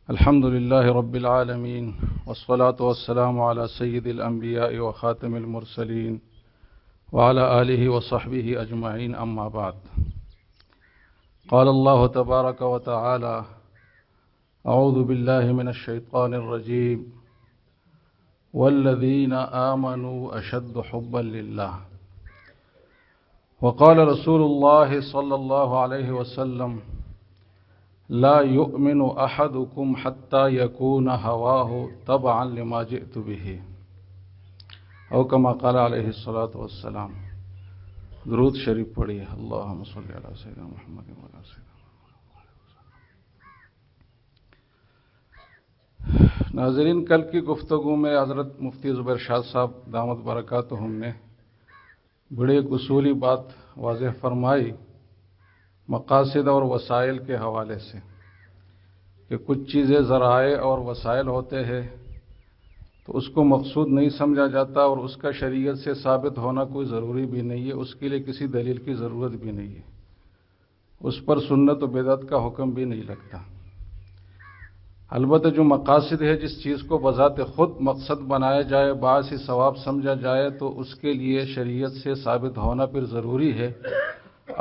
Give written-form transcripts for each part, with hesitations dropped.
الحمد لله رب العالمين والصلاة والسلام على سيد الأنبياء وخاتم المرسلين وعلى آله وصحبه أجمعين، أما بعد. قال الله تبارك وتعالى: أعوذ بالله من الشيطان الرجيم: والذين آمنوا أشد حبا لله. وقال رسول الله صلى الله عليه وسلم: لا يؤمن أحدكم حتى يكون هواه تبعا لما جئت به، او كما قال علیہ الصلاۃ والسلام. درود شریف پڑھیے. اللہم صلی علی سیدنا محمد وعلی سیدنا محمد. ناظرین، کل کی گفتگو میں حضرت مفتی زبیر شاہ صاحب دامت برکاتہم نے بڑی ایک اصولی بات واضح فرمائی مقاصد اور وسائل کے حوالے سے، کہ کچھ چیزیں ذرائع اور وسائل ہوتے ہیں تو اس کو مقصود نہیں سمجھا جاتا، اور اس کا شریعت سے ثابت ہونا کوئی ضروری بھی نہیں ہے، اس کے لیے کسی دلیل کی ضرورت بھی نہیں ہے، اس پر سنت و بدعت کا حکم بھی نہیں لگتا. البتہ جو مقاصد ہے، جس چیز کو بذات خود مقصد بنایا جائے، باعث ثواب سمجھا جائے، تو اس کے لیے شریعت سے ثابت ہونا پھر ضروری ہے.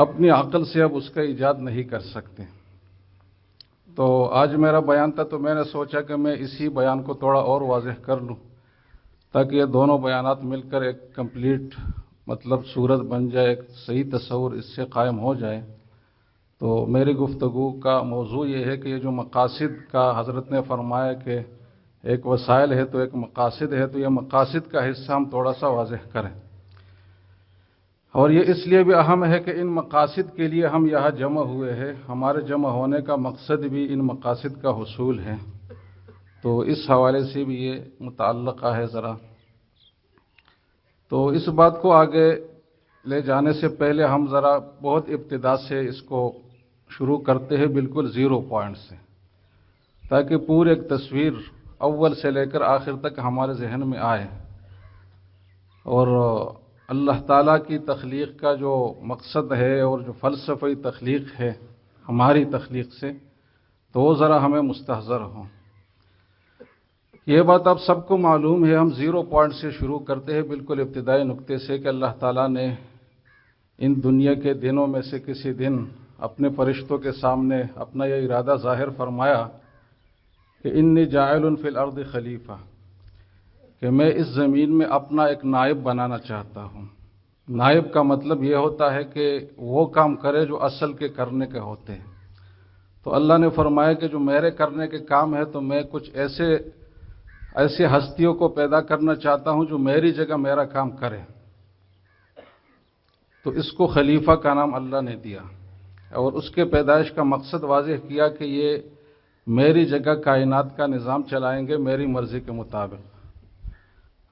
اپنی عقل سے اب اس کا ایجاد نہیں کر سکتے. تو آج میرا بیان تھا، تو میں نے سوچا کہ میں اسی بیان کو تھوڑا اور واضح کر لوں، تاکہ یہ دونوں بیانات مل کر ایک کمپلیٹ صورت بن جائے، ایک صحیح تصور اس سے قائم ہو جائے. تو میری گفتگو کا موضوع یہ ہے کہ یہ جو مقاصد کا حضرت نے فرمایا کہ ایک وسائل ہے تو ایک مقاصد ہے، تو یہ مقاصد کا حصہ ہم تھوڑا سا واضح کریں. اور یہ اس لیے بھی اہم ہے کہ ان مقاصد کے لیے ہم یہاں جمع ہوئے ہیں، ہمارے جمع ہونے کا مقصد بھی ان مقاصد کا حصول ہے. تو اس حوالے سے بھی یہ متعلقہ ہے ذرا. تو اس بات کو آگے لے جانے سے پہلے ہم ذرا بہت ابتدا سے اس کو شروع کرتے ہیں، بالکل زیرو پوائنٹ سے، تاکہ پوری ایک تصویر اول سے لے کر آخر تک ہمارے ذہن میں آئے. اور اللہ تعالیٰ کی تخلیق کا جو مقصد ہے اور جو فلسفی تخلیق ہے ہماری تخلیق سے، تو وہ ذرا ہمیں مستحضر ہوں. یہ بات آپ سب کو معلوم ہے. ہم زیرو پوائنٹ سے شروع کرتے ہیں، بالکل ابتدائی نقطے سے، کہ اللہ تعالیٰ نے ان دنیا کے دنوں میں سے کسی دن اپنے فرشتوں کے سامنے اپنا یہ ارادہ ظاہر فرمایا کہ انی جاعل فی الارض خلیفہ، کہ میں اس زمین میں اپنا ایک نائب بنانا چاہتا ہوں. نائب کا مطلب یہ ہوتا ہے کہ وہ کام کرے جو اصل کے کرنے کے ہوتے ہیں. تو اللہ نے فرمایا کہ جو میرے کرنے کے کام ہے، تو میں کچھ ایسے ہستیوں کو پیدا کرنا چاہتا ہوں جو میری جگہ میرا کام کرے. تو اس کو خلیفہ کا نام اللہ نے دیا، اور اس کے پیدائش کا مقصد واضح کیا کہ یہ میری جگہ کائنات کا نظام چلائیں گے میری مرضی کے مطابق،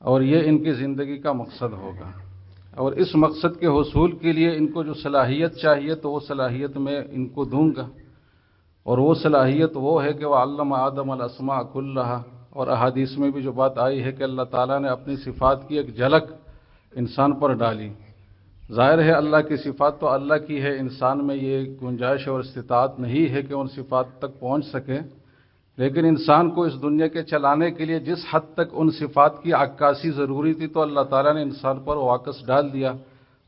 اور یہ ان کی زندگی کا مقصد ہوگا. اور اس مقصد کے حصول کے لیے ان کو جو صلاحیت چاہیے، تو وہ صلاحیت میں ان کو دوں گا. اور وہ صلاحیت وہ ہے کہ وَعَلَّمَ آدَمَ الْأَسْمَاءَ كُلَّهَا. اور احادیث میں بھی جو بات آئی ہے کہ اللہ تعالیٰ نے اپنی صفات کی ایک جھلک انسان پر ڈالی. ظاہر ہے اللہ کی صفات تو اللہ کی ہے، انسان میں یہ گنجائش اور استطاعت نہیں ہے کہ ان صفات تک پہنچ سکے. لیکن انسان کو اس دنیا کے چلانے کے لیے جس حد تک ان صفات کی عکاسی ضروری تھی، تو اللہ تعالیٰ نے انسان پر واقص ڈال دیا.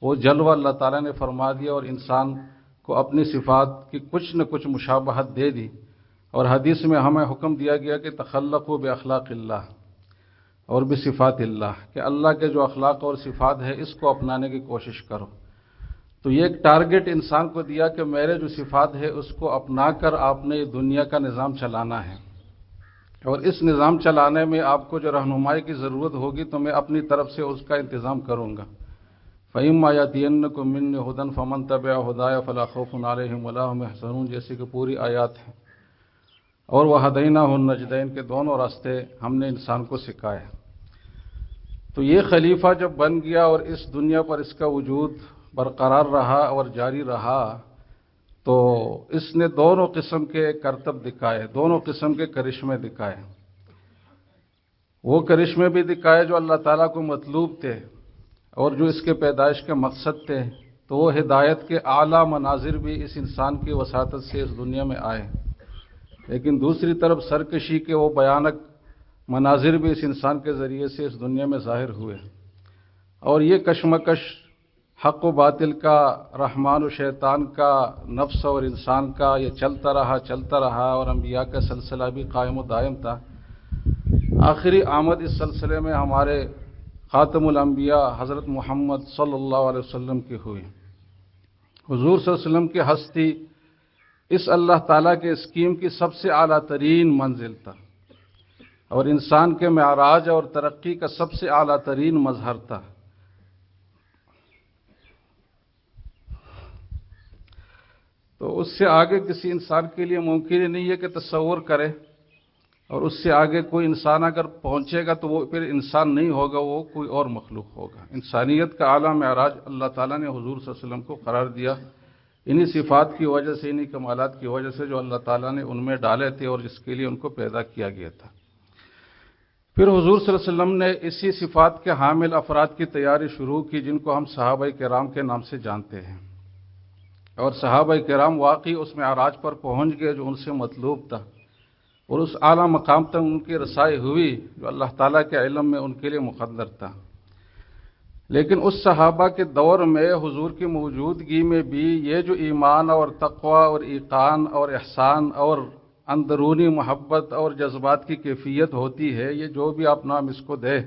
وہ جلوہ اللہ تعالیٰ نے فرما دیا، اور انسان کو اپنی صفات کی کچھ نہ کچھ مشابہت دے دی. اور حدیث میں ہمیں حکم دیا گیا کہ تخلقوا باخلاق اللہ اور بصفات اللہ، کہ اللہ کے جو اخلاق اور صفات ہے اس کو اپنانے کی کوشش کرو. تو یہ ایک ٹارگٹ انسان کو دیا کہ میرے جو صفات ہے اس کو اپنا کر آپ نے دنیا کا نظام چلانا ہے. اور اس نظام چلانے میں آپ کو جو رہنمائی کی ضرورت ہوگی، تو میں اپنی طرف سے اس کا انتظام کروں گا. فَإِمَّا يَأْتِيَنَّكُم مِّنِّي هُدًى فَمَن تَبِعَ هُدَايَ فَلَا خَوْفٌ عَلَيْهِمْ وَلَا هُمْ يَحْزَنُونَ، جیسے کہ پوری آیات ہیں. اور وَهَدَيْنَاهُ النَّجْدَيْنِ، کے دونوں راستے ہم نے انسان کو سکھائے. تو یہ خلیفہ جب بن گیا اور اس دنیا پر اس کا وجود برقرار رہا اور جاری رہا، تو اس نے دونوں قسم کے کرتب دکھائے، دونوں قسم کے کرشمے دکھائے. وہ کرشمے بھی دکھائے جو اللہ تعالیٰ کو مطلوب تھے اور جو اس کے پیدائش کے مقصد تھے، تو وہ ہدایت کے اعلیٰ مناظر بھی اس انسان کی وساطت سے اس دنیا میں آئے، لیکن دوسری طرف سرکشی کے وہ بھیانک مناظر بھی اس انسان کے ذریعے سے اس دنیا میں ظاہر ہوئے، اور یہ کشمکش حق و باطل کا، رحمان و شیطان کا، نفس اور انسان کا، یہ چلتا رہا اور انبیاء کا سلسلہ بھی قائم و دائم تھا۔ آخری آمد اس سلسلے میں ہمارے خاتم الانبیاء حضرت محمد صلی اللہ علیہ وسلم کی ہوئی۔ حضور صلی اللہ علیہ وسلم کی ہستی اس اللہ تعالیٰ کے اسکیم کی سب سے اعلیٰ ترین منزل تھا، اور انسان کے معراج اور ترقی کا سب سے اعلیٰ ترین مظہر تھا۔ تو اس سے آگے کسی انسان کے لیے ممکن ہی نہیں ہے کہ تصور کرے، اور اس سے آگے کوئی انسان اگر پہنچے گا تو وہ پھر انسان نہیں ہوگا، وہ کوئی اور مخلوق ہوگا۔ انسانیت کا اعلیٰ معراج اللہ تعالیٰ نے حضور صلی اللہ علیہ وسلم کو قرار دیا، انہی صفات کی وجہ سے، انہی کمالات کی وجہ سے جو اللہ تعالیٰ نے ان میں ڈالے تھے اور جس کے لیے ان کو پیدا کیا گیا تھا۔ پھر حضور صلی اللہ علیہ وسلم نے اسی صفات کے حامل افراد کی تیاری شروع کی، جن کو ہم صحابہ کرام کے نام سے جانتے ہیں، اور صحابہ کرام واقعی اس معراج پر پہنچ گئے جو ان سے مطلوب تھا، اور اس اعلیٰ مقام تک ان کی رسائی ہوئی جو اللہ تعالیٰ کے علم میں ان کے لیے مقدر تھا۔ لیکن اس صحابہ کے دور میں حضور کی موجودگی میں بھی یہ جو ایمان اور تقوی اور ایقان اور احسان اور اندرونی محبت اور جذبات کی کیفیت ہوتی ہے، یہ جو بھی آپ نام اس کو دے،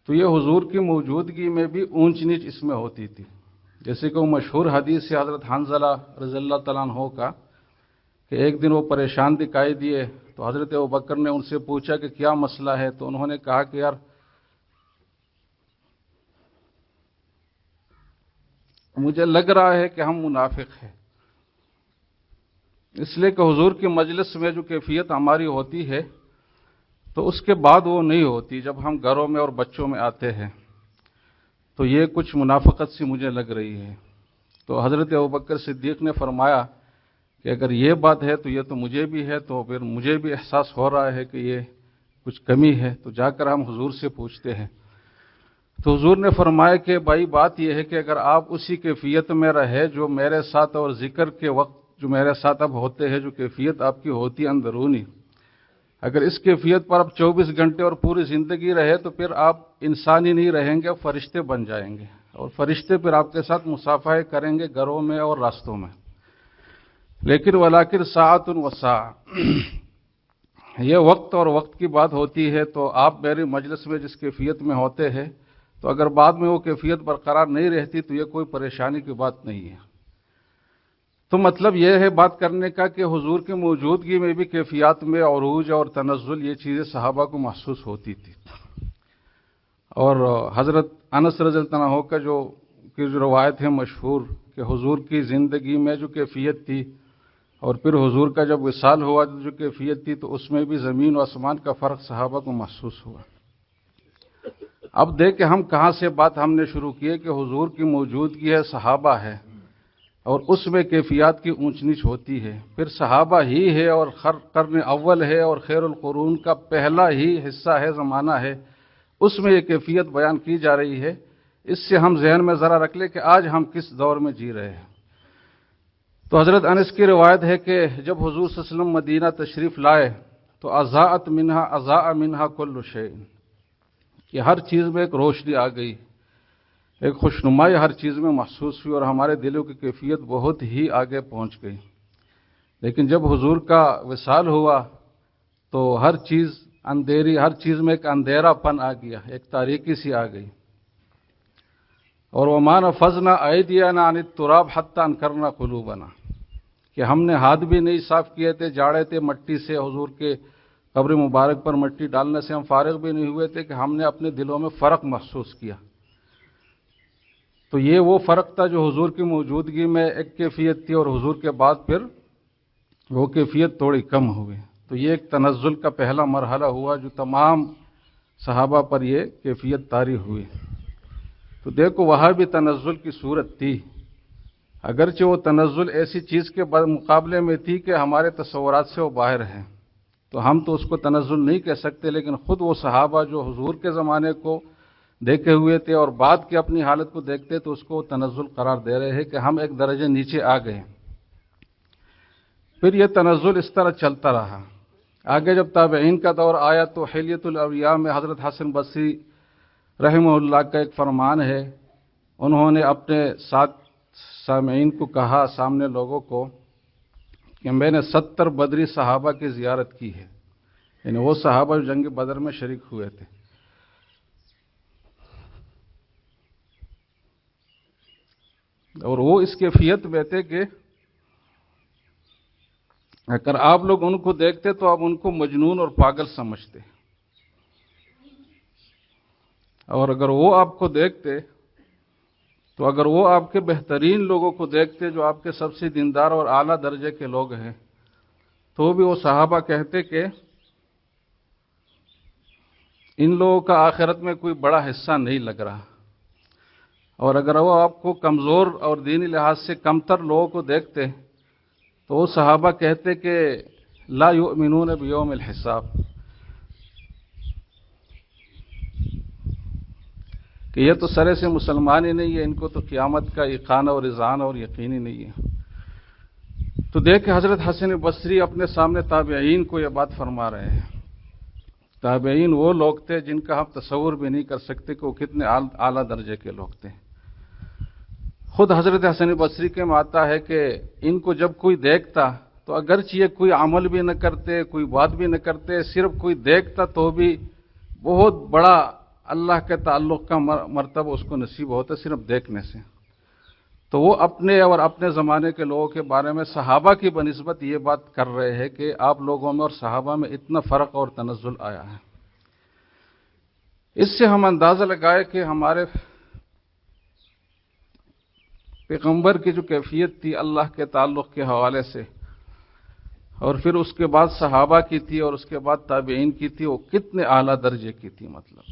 تو یہ حضور کی موجودگی میں بھی اونچ نیچ اس میں ہوتی تھی۔ جیسے کہ وہ مشہور حدیث سے حضرت حنظلہ رضی اللہ تعالیٰ عنہ کا کہ ایک دن وہ پریشان دکھائی دیے، تو حضرت ابوبکر نے ان سے پوچھا کہ کیا مسئلہ ہے، تو انہوں نے کہا کہ یار مجھے لگ رہا ہے کہ ہم منافق ہیں، اس لیے کہ حضور کی مجلس میں جو کیفیت ہماری ہوتی ہے تو اس کے بعد وہ نہیں ہوتی جب ہم گھروں میں اور بچوں میں آتے ہیں، تو یہ کچھ منافقت سی مجھے لگ رہی ہے۔ تو حضرت ابوبکر صدیق نے فرمایا کہ اگر یہ بات ہے تو یہ تو مجھے بھی ہے، تو پھر مجھے بھی احساس ہو رہا ہے کہ یہ کچھ کمی ہے، تو جا کر ہم حضور سے پوچھتے ہیں۔ تو حضور نے فرمایا کہ بھائی بات یہ ہے کہ اگر آپ اسی کیفیت میں رہے جو میرے ساتھ اور ذکر کے وقت جو میرے ساتھ اب ہوتے ہیں، جو کیفیت آپ کی ہوتی اندرونی، اگر اس کیفیت پر آپ 24 گھنٹے اور پوری زندگی رہے تو پھر آپ انسان ہی نہیں رہیں گے، فرشتے بن جائیں گے، اور فرشتے پھر آپ کے ساتھ مصافحہ کریں گے گھروں میں اور راستوں میں۔ لیکن ولاکن ساعۃ و ساعہ، یہ وقت اور وقت کی بات ہوتی ہے، تو آپ میری مجلس میں جس کیفیت میں ہوتے ہیں، تو اگر بعد میں وہ کیفیت برقرار نہیں رہتی تو یہ کوئی پریشانی کی بات نہیں ہے۔ تو مطلب یہ ہے بات کرنے کا کہ حضور کی موجودگی میں بھی کیفیات میں عروج اور تنزل یہ چیزیں صحابہ کو محسوس ہوتی تھی۔ اور حضرت انس رضی اللہ عنہ کا جو روایت ہے مشہور کہ حضور کی زندگی میں جو کیفیت تھی اور پھر حضور کا جب وصال ہوا جو کیفیت تھی، تو اس میں بھی زمین و آسمان کا فرق صحابہ کو محسوس ہوا۔ اب دیکھیں ہم کہاں سے بات ہم نے شروع کی ہے کہ حضور کی موجودگی ہے، صحابہ ہے، اور اس میں کیفیات کی اونچ نیچ ہوتی ہے، پھر صحابہ ہی ہے اور قرن اول ہے اور خیر القرون کا پہلا ہی حصہ ہے، زمانہ ہے، اس میں یہ کیفیت بیان کی جا رہی ہے۔ اس سے ہم ذہن میں ذرا رکھ لیں کہ آج ہم کس دور میں جی رہے ہیں۔ تو حضرت انس کی روایت ہے کہ جب حضور صلی اللہ علیہ وسلم مدینہ تشریف لائے تو اضاء منہا کل شیء، کہ ہر چیز میں ایک روشنی آ گئی، ایک خوشنمائی ہر چیز میں محسوس ہوئی، اور ہمارے دلوں کی کیفیت بہت ہی آگے پہنچ گئی۔ لیکن جب حضور کا وصال ہوا تو ہر چیز اندھیری، ہر چیز میں ایک اندھیرا پن آ گیا، ایک تاریکی سی آ گئی۔ اور وَمَا نَفَضْنَا أَيْدِيَنَا عَنِ التُّرَابِ حَتَّىٰ أَنكَرْنَا قُلُوبَنَا، کہ ہم نے ہاتھ بھی نہیں صاف کیے تھے، جاڑے تھے مٹی سے، حضور کے قبر مبارک پر مٹی ڈالنے سے ہم فارغ بھی نہیں ہوئے تھے کہ ہم نے اپنے دلوں میں فرق محسوس کیا۔ تو یہ وہ فرق تھا جو حضور کی موجودگی میں ایک کیفیت تھی، اور حضور کے بعد پھر وہ کیفیت تھوڑی کم ہوئی۔ تو یہ ایک تنزل کا پہلا مرحلہ ہوا جو تمام صحابہ پر یہ کیفیت طاری ہوئی۔ تو دیکھو وہاں بھی تنزل کی صورت تھی، اگرچہ وہ تنزل ایسی چیز کے مقابلے میں تھی کہ ہمارے تصورات سے وہ باہر ہے، تو ہم تو اس کو تنزل نہیں کہہ سکتے، لیکن خود وہ صحابہ جو حضور کے زمانے کو دیکھے ہوئے تھے اور بعد کی اپنی حالت کو دیکھتے تو اس کو تنزل قرار دے رہے ہیں کہ ہم ایک درجے نیچے آ گئے۔ پھر یہ تنزل اس طرح چلتا رہا۔ آگے جب تابعین کا دور آیا تو حلیۃ الاولیاء میں حضرت حسن بصری رحمہ اللہ کا ایک فرمان ہے، انہوں نے اپنے ساتھ سامعین کو کہا، سامنے لوگوں کو، کہ میں نے 70 بدری صحابہ کی زیارت کی ہے، یعنی وہ صحابہ جو جنگ بدر میں شریک ہوئے تھے۔ اور وہ اس کیفیت میں تھے کہ اگر آپ لوگ ان کو دیکھتے تو آپ ان کو مجنون اور پاگل سمجھتے، اور اگر وہ آپ کو دیکھتے تو اگر وہ آپ کے بہترین لوگوں کو دیکھتے جو آپ کے سب سے دیندار اور اعلیٰ درجے کے لوگ ہیں، تو بھی وہ صحابہ کہتے کہ ان لوگوں کا آخرت میں کوئی بڑا حصہ نہیں لگ رہا، اور اگر وہ آپ کو کمزور اور دینی لحاظ سے کمتر لوگوں کو دیکھتے تو وہ صحابہ کہتے کہ لا یؤمنون بیوم الحساب، کہ یہ تو سرے سے مسلمان ہی نہیں ہے، ان کو تو قیامت کا ایقان اور اذعان اور یقین ہی نہیں ہے۔ تو دیکھ حضرت حسن بصری اپنے سامنے تابعین کو یہ بات فرما رہے ہیں۔ تابعین وہ لوگ تھے جن کا ہم تصور بھی نہیں کر سکتے کہ وہ کتنے اعلیٰ درجے کے لوگ تھے۔ خود حضرت حسن بصری کے میں آتا ہے کہ ان کو جب کوئی دیکھتا تو اگرچہ یہ کوئی عمل بھی نہ کرتے، کوئی بات بھی نہ کرتے، صرف کوئی دیکھتا تو بھی بہت بڑا اللہ کے تعلق کا مرتبہ اس کو نصیب ہوتا صرف دیکھنے سے۔ تو وہ اپنے اور اپنے زمانے کے لوگوں کے بارے میں صحابہ کی بنسبت یہ بات کر رہے ہیں کہ آپ لوگوں میں اور صحابہ میں اتنا فرق اور تنزل آیا ہے۔ اس سے ہم اندازہ لگائے کہ ہمارے پیغمبر کی جو کیفیت تھی اللہ کے تعلق کے حوالے سے، اور پھر اس کے بعد صحابہ کی تھی اور اس کے بعد تابعین کی تھی، وہ کتنے اعلیٰ درجے کی تھی مطلب۔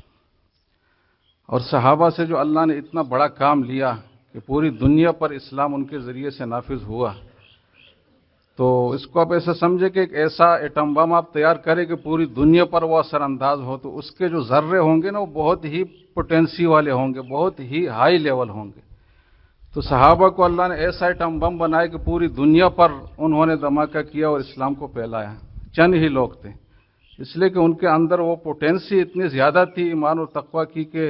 اور صحابہ سے جو اللہ نے اتنا بڑا کام لیا کہ پوری دنیا پر اسلام ان کے ذریعے سے نافذ ہوا، تو اس کو آپ ایسا سمجھے کہ ایک ایسا ایٹم بم آپ تیار کریں کہ پوری دنیا پر وہ اثر انداز ہو، تو اس کے جو ذرے ہوں گے نا وہ بہت ہی پوٹینسی والے ہوں گے، بہت ہی ہائی لیول ہوں گے۔ تو صحابہ کو اللہ نے ایسا ایٹم بم بنایا کہ پوری دنیا پر انہوں نے دھماکہ کیا اور اسلام کو پھیلایا۔ چند ہی لوگ تھے، اس لیے کہ ان کے اندر وہ پوٹینسی اتنی زیادہ تھی ایمان اور تقوی کی کہ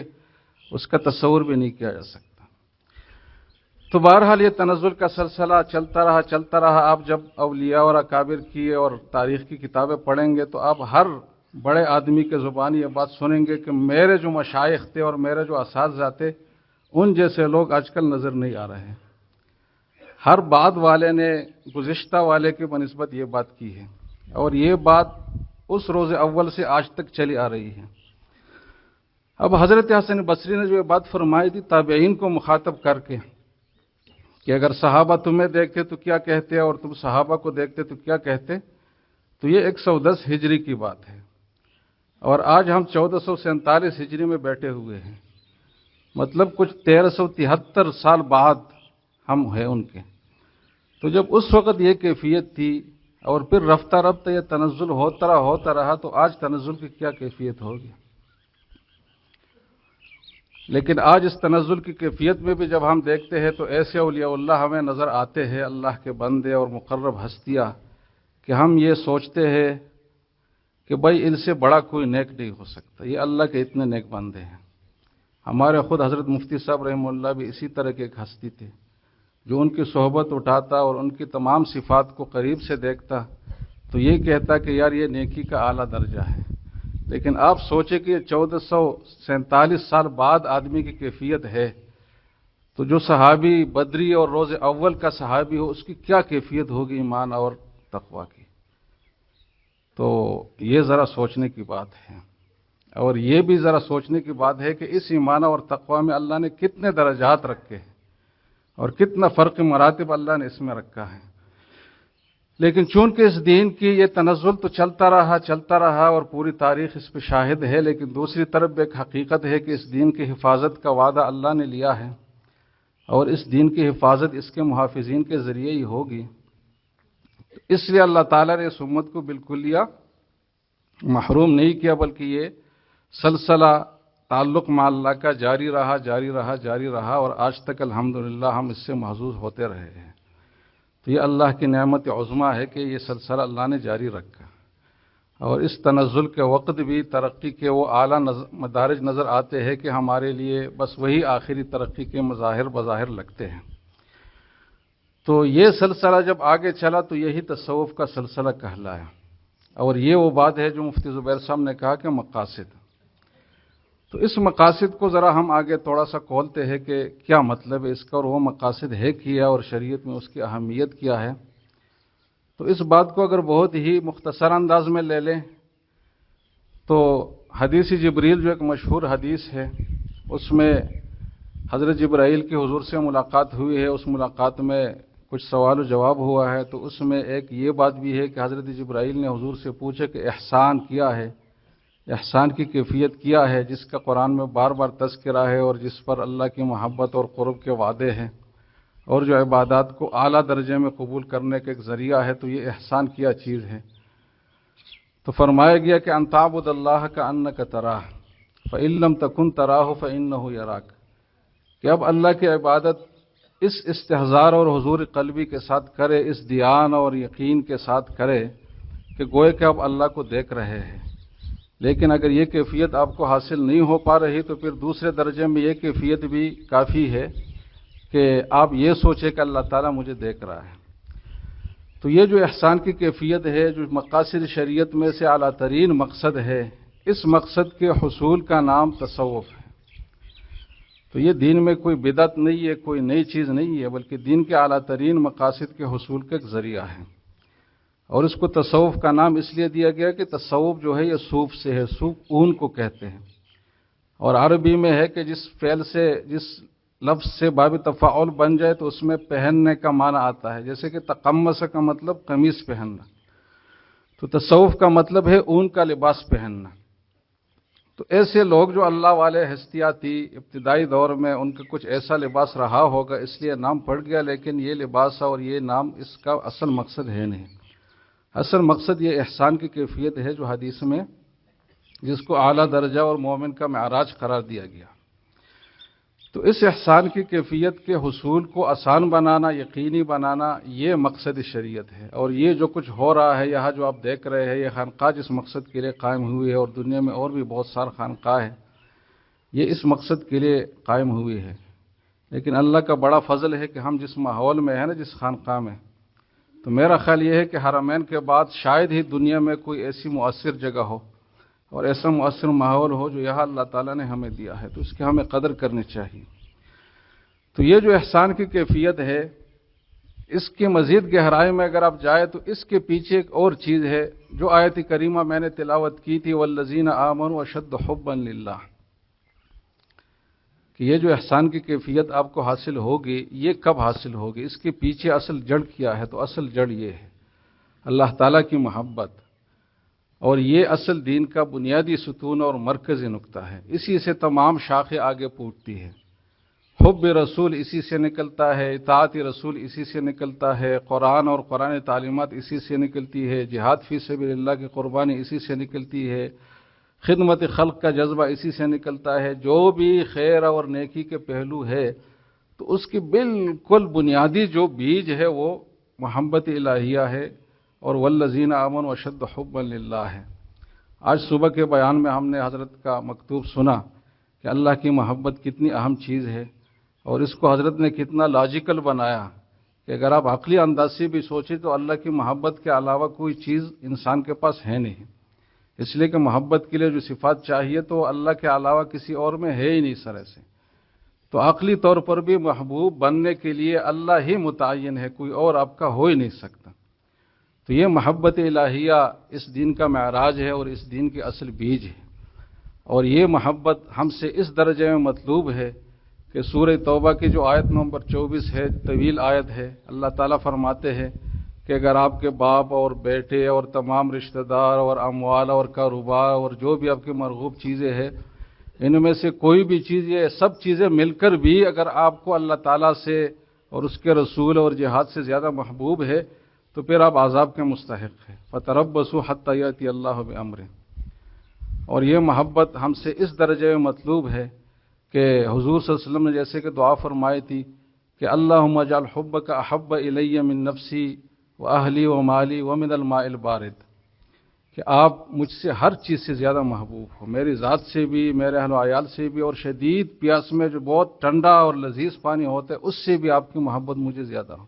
اس کا تصور بھی نہیں کیا جا سکتا۔ تو بہرحال یہ تنزل کا سلسلہ چلتا رہا۔ آپ جب اولیاء اور اکابر کی اور تاریخ کی کتابیں پڑھیں گے تو آپ ہر بڑے آدمی کے زبانی یہ بات سنیں گے کہ میرے جو مشائخ تھے اور میرے جو اساتذہ تھے ان جیسے لوگ آج کل نظر نہیں آ رہے ہیں۔ ہر بعد والے نے گزشتہ والے کی بنسبت یہ بات کی ہے، اور یہ بات اس روز اول سے آج تک چلی آ رہی ہے۔ اب حضرت حسن بصری نے جو یہ بات فرمائی تھی تابعین کو مخاطب کر کے کہ اگر صحابہ تمہیں دیکھتے تو کیا کہتے اور تم صحابہ کو دیکھتے تو کیا کہتے، تو یہ 110 ہجری کی بات ہے، اور آج ہم 1447 ہجری میں بیٹھے ہوئے ہیں، مطلب کچھ 1373 سال بعد ہم ہیں ان کے۔ تو جب اس وقت یہ کیفیت تھی اور پھر رفتہ رفتہ یہ تنزل ہوتا رہا تو آج تنزل کی کیا کیفیت ہوگی۔ لیکن آج اس تنزل کی کیفیت میں بھی جب ہم دیکھتے ہیں تو ایسے اولیاء اللہ ہمیں نظر آتے ہیں، اللہ کے بندے اور مقرب ہستیاں، کہ ہم یہ سوچتے ہیں کہ بھائی ان سے بڑا کوئی نیک نہیں ہو سکتا، یہ اللہ کے اتنے نیک بندے ہیں۔ ہمارے خود حضرت مفتی صاحب رحمہ اللہ بھی اسی طرح کے ایک ہستی تھے جو ان کی صحبت اٹھاتا اور ان کی تمام صفات کو قریب سے دیکھتا تو یہ کہتا کہ یار یہ نیکی کا اعلیٰ درجہ ہے۔ لیکن آپ سوچیں کہ یہ 1447 سال بعد آدمی کی کیفیت ہے، تو جو صحابی بدری اور روز اول کا صحابی ہو اس کی کیا کیفیت ہوگی ایمان اور تقوی کی۔ تو یہ ذرا سوچنے کی بات ہے، اور یہ بھی ذرا سوچنے کی بات ہے کہ اس ایمان اور تقوی میں اللہ نے کتنے درجات رکھے ہیں اور کتنا فرق مراتب اللہ نے اس میں رکھا ہے۔ لیکن چونکہ اس دین کی یہ تنزل تو چلتا رہا اور پوری تاریخ اس پہ شاہد ہے، لیکن دوسری طرف ایک حقیقت ہے کہ اس دین کی حفاظت کا وعدہ اللہ نے لیا ہے، اور اس دین کی حفاظت اس کے محافظین کے ذریعے ہی ہوگی۔ اس لیے اللہ تعالیٰ نے اس امت کو بالکلیہ محروم نہیں کیا، بلکہ یہ سلسلہ تعلق مع اللہ کا جاری رہا اور آج تک الحمدللہ ہم اس سے محظوظ ہوتے رہے ہیں۔ تو یہ اللہ کی نعمت عظمیٰ ہے کہ یہ سلسلہ اللہ نے جاری رکھا، اور اس تنزل کے وقت بھی ترقی کے وہ اعلیٰ مدارج نظر آتے ہیں کہ ہمارے لیے بس وہی آخری ترقی کے مظاہر بظاہر لگتے ہیں۔ تو یہ سلسلہ جب آگے چلا تو یہی تصوف کا سلسلہ کہلایا، اور یہ وہ بات ہے جو مفتی زبیر صاحب نے کہا کہ مقاصد۔ تو اس مقاصد کو ذرا ہم آگے تھوڑا سا کھولتے ہیں کہ کیا مطلب ہے اس کا، اور وہ مقاصد ہے کیا اور شریعت میں اس کی اہمیت کیا ہے۔ تو اس بات کو اگر بہت ہی مختصر انداز میں لے لیں تو حدیث جبریل جو ایک مشہور حدیث ہے، اس میں حضرت جبرائیل کی حضور سے ملاقات ہوئی ہے، اس ملاقات میں کچھ سوال و جواب ہوا ہے۔ تو اس میں ایک یہ بات بھی ہے کہ حضرت جبرائیل نے حضور سے پوچھا کہ احسان کیا ہے، احسان کی کیفیت کیا ہے، جس کا قرآن میں بار بار تذکرہ ہے اور جس پر اللہ کی محبت اور قرب کے وعدے ہیں، اور جو عبادات کو اعلیٰ درجے میں قبول کرنے کا ایک ذریعہ ہے۔ تو یہ احسان کیا چیز ہے؟ تو فرمایا گیا کہ ان تعبد اللہ کأنک تراہ فإن لم تکن تراہ فإنہ یراک، کہ اب اللہ کی عبادت اس استحضار اور حضور قلبی کے ساتھ کرے، اس دیان اور یقین کے ساتھ کرے کہ گوئے کہ اب اللہ کو دیکھ رہے ہیں۔ لیکن اگر یہ کیفیت آپ کو حاصل نہیں ہو پا رہی تو پھر دوسرے درجے میں یہ کیفیت بھی کافی ہے کہ آپ یہ سوچیں کہ اللہ تعالیٰ مجھے دیکھ رہا ہے۔ تو یہ جو احسان کی کیفیت ہے، جو مقاصد شریعت میں سے اعلیٰ ترین مقصد ہے، اس مقصد کے حصول کا نام تصوف ہے۔ تو یہ دین میں کوئی بدعت نہیں ہے، کوئی نئی چیز نہیں ہے، بلکہ دین کے اعلیٰ ترین مقاصد کے حصول کا ایک ذریعہ ہے۔ اور اس کو تصوف کا نام اس لیے دیا گیا کہ تصوف جو ہے یہ صوف سے ہے، صوف اون کو کہتے ہیں، اور عربی میں ہے کہ جس فعل سے، جس لفظ سے باب تفاعل بن جائے تو اس میں پہننے کا معنی آتا ہے، جیسے کہ تقمص کا مطلب قمیص پہننا، تو تصوف کا مطلب ہے اون کا لباس پہننا۔ تو ایسے لوگ جو اللہ والے ہستیاتی ابتدائی دور میں ان کا کچھ ایسا لباس رہا ہوگا اس لیے نام پڑ گیا، لیکن یہ لباس اور یہ نام اس کا اصل مقصد ہے نہیں۔ اصل مقصد یہ احسان کی کیفیت ہے جو حدیث میں، جس کو اعلیٰ درجہ اور مومن کا معراج قرار دیا گیا۔ تو اس احسان کی کیفیت کے حصول کو آسان بنانا، یقینی بنانا، یہ مقصد شریعت ہے۔ اور یہ جو کچھ ہو رہا ہے یہاں جو آپ دیکھ رہے ہیں، یہ خانقاہ جس مقصد کے لیے قائم ہوئی ہے، اور دنیا میں اور بھی بہت سارے خانقاہ ہیں، یہ اس مقصد کے لیے قائم ہوئی ہے۔ لیکن اللہ کا بڑا فضل ہے کہ ہم جس ماحول میں ہیں نا، جس خانقاہ میں، تو میرا خیال یہ ہے کہ حرمین کے بعد شاید ہی دنیا میں کوئی ایسی مؤثر جگہ ہو اور ایسا مؤثر ماحول ہو جو یہاں اللہ تعالیٰ نے ہمیں دیا ہے، تو اس کی ہمیں قدر کرنی چاہیے۔ تو یہ جو احسان کی کیفیت ہے، اس کی مزید گہرائی میں اگر آپ جائیں تو اس کے پیچھے ایک اور چیز ہے جو آیت کریمہ میں نے تلاوت کی تھی، والذین آمنوا اشد حبا للہ، کہ یہ جو احسان کی کیفیت آپ کو حاصل ہوگی، یہ کب حاصل ہوگی، اس کے پیچھے اصل جڑ کیا ہے؟ تو اصل جڑ یہ ہے اللہ تعالیٰ کی محبت، اور یہ اصل دین کا بنیادی ستون اور مرکزی نقطہ ہے۔ اسی سے تمام شاخیں آگے پھوٹتی ہے۔ حب رسول اسی سے نکلتا ہے، اطاعت رسول اسی سے نکلتا ہے، قرآن اور قرآن تعلیمات اسی سے نکلتی ہے، جہاد فی سبیل اللہ کی قربانی اسی سے نکلتی ہے، خدمت خلق کا جذبہ اسی سے نکلتا ہے۔ جو بھی خیر اور نیکی کے پہلو ہے تو اس کی بالکل بنیادی جو بیج ہے وہ محبت الہیہ ہے، اور والذین آمنوا اشد حبا للہ ہے۔ آج صبح کے بیان میں ہم نے حضرت کا مکتوب سنا کہ اللہ کی محبت کتنی اہم چیز ہے، اور اس کو حضرت نے کتنا لاجیکل بنایا کہ اگر آپ عقلی انداز سے بھی سوچیں تو اللہ کی محبت کے علاوہ کوئی چیز انسان کے پاس ہے نہیں، اس لیے کہ محبت کے لیے جو صفات چاہیے تو اللہ کے علاوہ کسی اور میں ہے ہی نہیں سر سے۔ تو عقلی طور پر بھی محبوب بننے کے لیے اللہ ہی متعین ہے، کوئی اور آپ کا ہو ہی نہیں سکتا۔ تو یہ محبت الہیہ اس دین کا معراج ہے اور اس دین کی اصل بیج ہے، اور یہ محبت ہم سے اس درجے میں مطلوب ہے کہ سورہ توبہ کی جو آیت نمبر 24 ہے، طویل آیت ہے، اللہ تعالیٰ فرماتے ہیں کہ اگر آپ کے باپ اور بیٹے اور تمام رشتہ دار اور اموال اور کاروبار اور جو بھی آپ کی مرغوب چیزیں ہیں، ان میں سے کوئی بھی چیز، یہ سب چیزیں مل کر بھی اگر آپ کو اللہ تعالیٰ سے اور اس کے رسول اور جہاد سے زیادہ محبوب ہے تو پھر آپ عذاب کے مستحق ہیں۔ فَتَرَبَّصُوا حَتَّى يَأْتِيَ اللَّهُ بِأَمْرِهِ۔ اور یہ محبت ہم سے اس درجے میں مطلوب ہے کہ حضور صلی اللہ علیہ وسلم نے جیسے کہ دعا فرمائی تھی کہ اللہم اجعل حبک احب الی من نفسی و اہلی و مالی و من الماء البارد، کہ آپ مجھ سے ہر چیز سے زیادہ محبوب ہو، میری ذات سے بھی، میرے اہل و عیال سے بھی، اور شدید پیاس میں جو بہت ٹھنڈا اور لذیذ پانی ہوتا ہے اس سے بھی آپ کی محبت مجھے زیادہ ہو۔